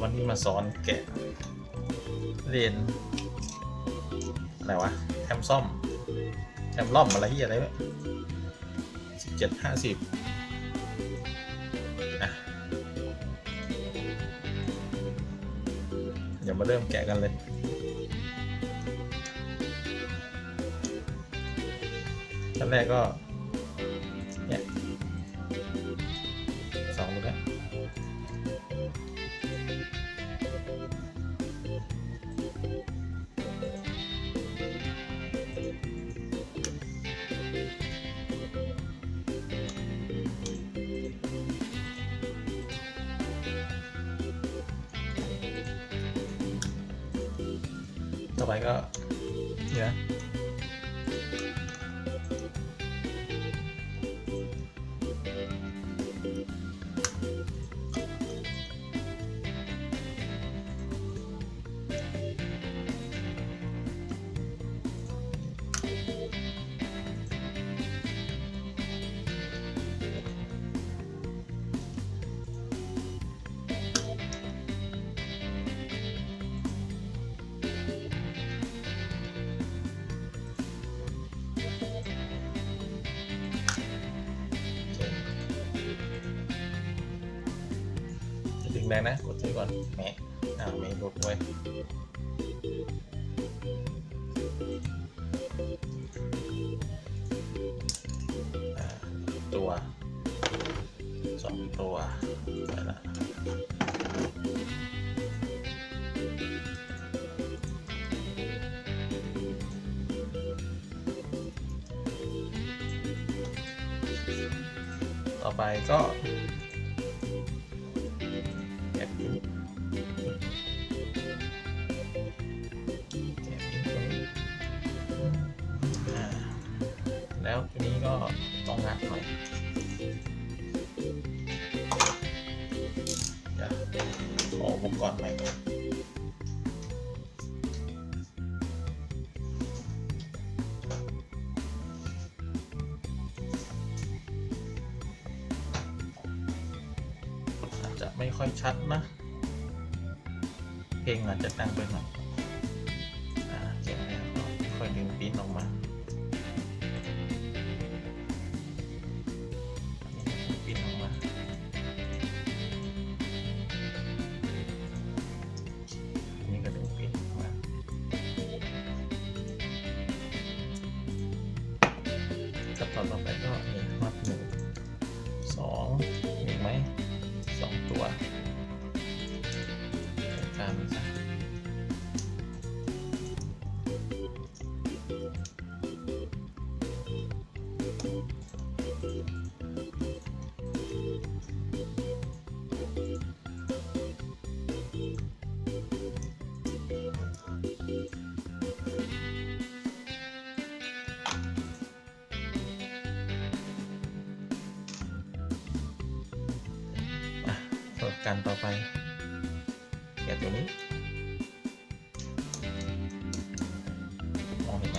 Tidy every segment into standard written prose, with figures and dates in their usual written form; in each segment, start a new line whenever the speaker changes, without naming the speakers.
วันนี้มาสอนแกะเรียนอะไรวะแทมซ่อมแทมล่อมอะไรที่อะไรวะ1750เดี๋ยวมาเริ่มแกะกันเลยขั้นแรกก็เนี่ย2ดูนะต่อไปก็เนี่ยดึงแรงนะกดซื้อก่อนแหมไม่หลุดไว้ตัว2ตัวไปละต่อไปก็แล้วทีนี้ก็ต้องงัดหน่อยขออุปกรณ์ใหม่ก่อนอาจจะไม่ค่อยชัดนะเพลงอาจจะดังไปหน่อยเก็บแล้วก็ค่อยดึงปิ้นออกมาปิ้นออกมาอันนี้ก็ดึงปิ้นออกมาขั้นตอนต่อไปก็นี่มัด1 2มีไหม2ตัวการซะการต่อไปแกะตัวนี้มองเห็นไหม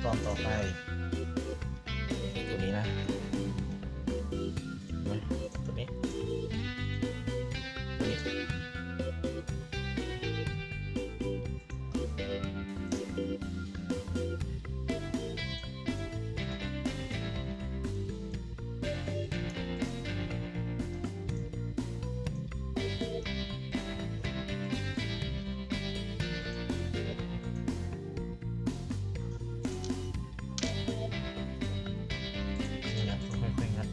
ตอนต่อไปตัวนี้นะเห็นไหมตัวนี้ตัวนี้งัดค่อยๆงัด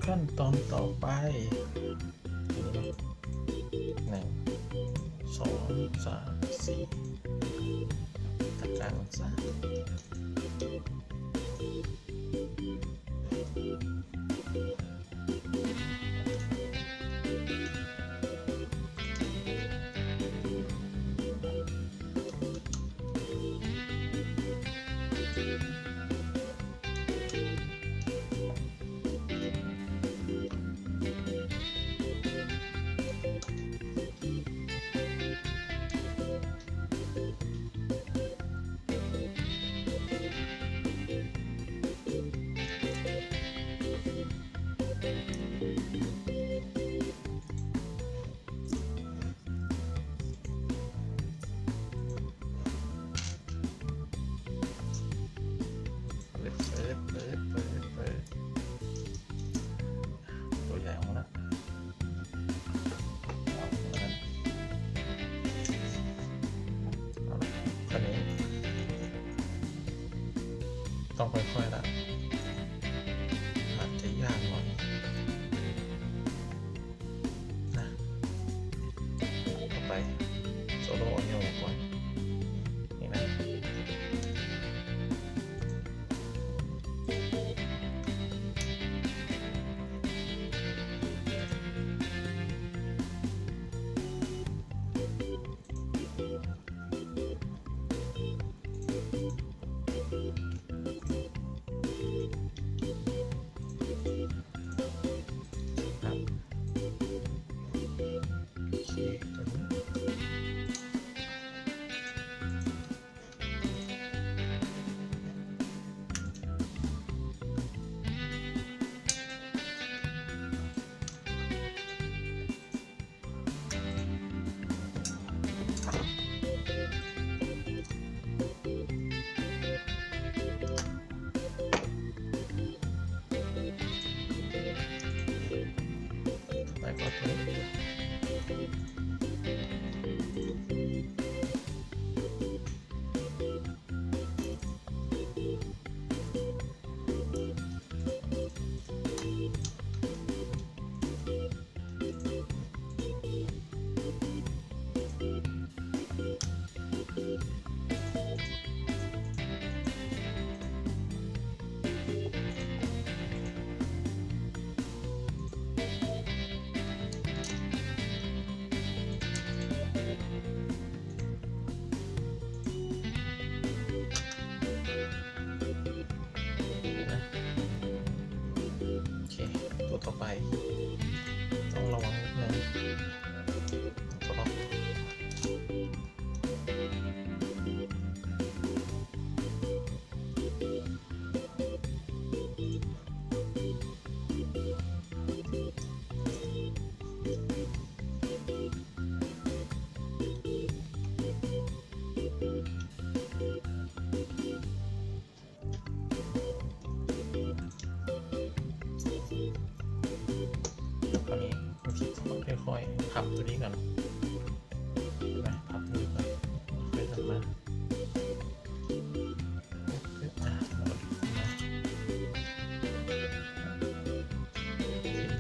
ขั้นตอนต่อไป1 2 3 4ตะกร้างซะตัวใหญ่ของเราคราวนี้ต้องค่อยๆละอาจจะยากหน่อยนะต่อไปโซโล่เอาเนี่ยก่อนนี่นะไปก็ตัวนี้ตัวต่อไปต้องระวังนิดนึงตัวล็อกคราวนี้วิธีค่อยๆพับตัวนี้ก่อนนะพับตัวนี้ก่อนค่อยทำมา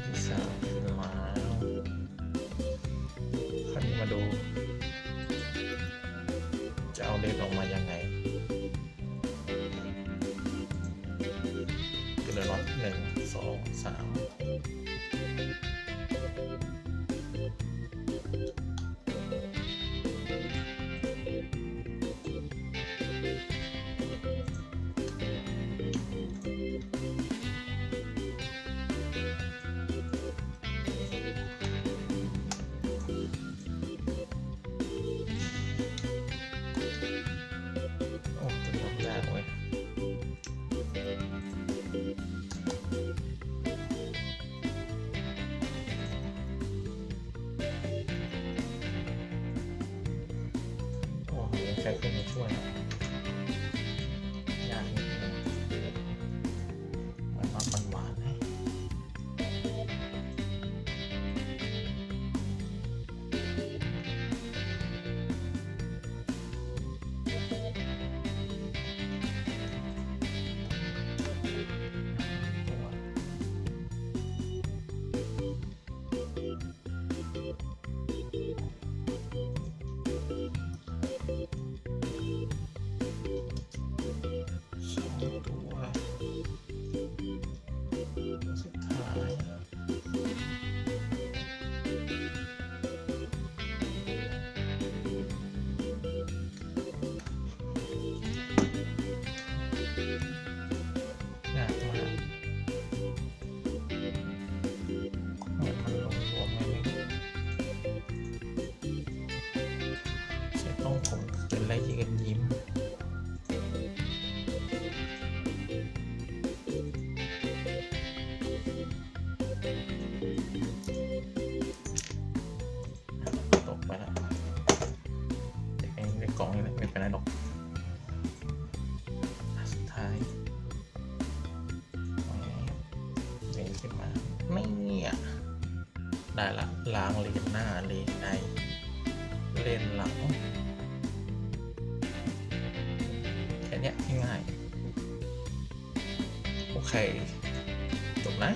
ที่สามแล้วคราวนี้มาดูจะเอาเลนออกมายังไงก็เลยล็อก1 2 3 ใครขึ้นมาช่วยยากนิดนึงมันมาหวานๆให้ตัวสุดท้ายยากมากเหมือนมันรวมๆไม่ใช่ต้องผมคืนไรที่กันยิ้มตกไปแล้วเด็กเองในกล่องนี่แหละไม่เป็นไรหรอกสุดท้ายเด้งขึ้นมาไม่เนี่ยได้ละล้างเลนหน้าเลนในเลนหลังแค่เนี้ยง่ายๆโอเคจบนะ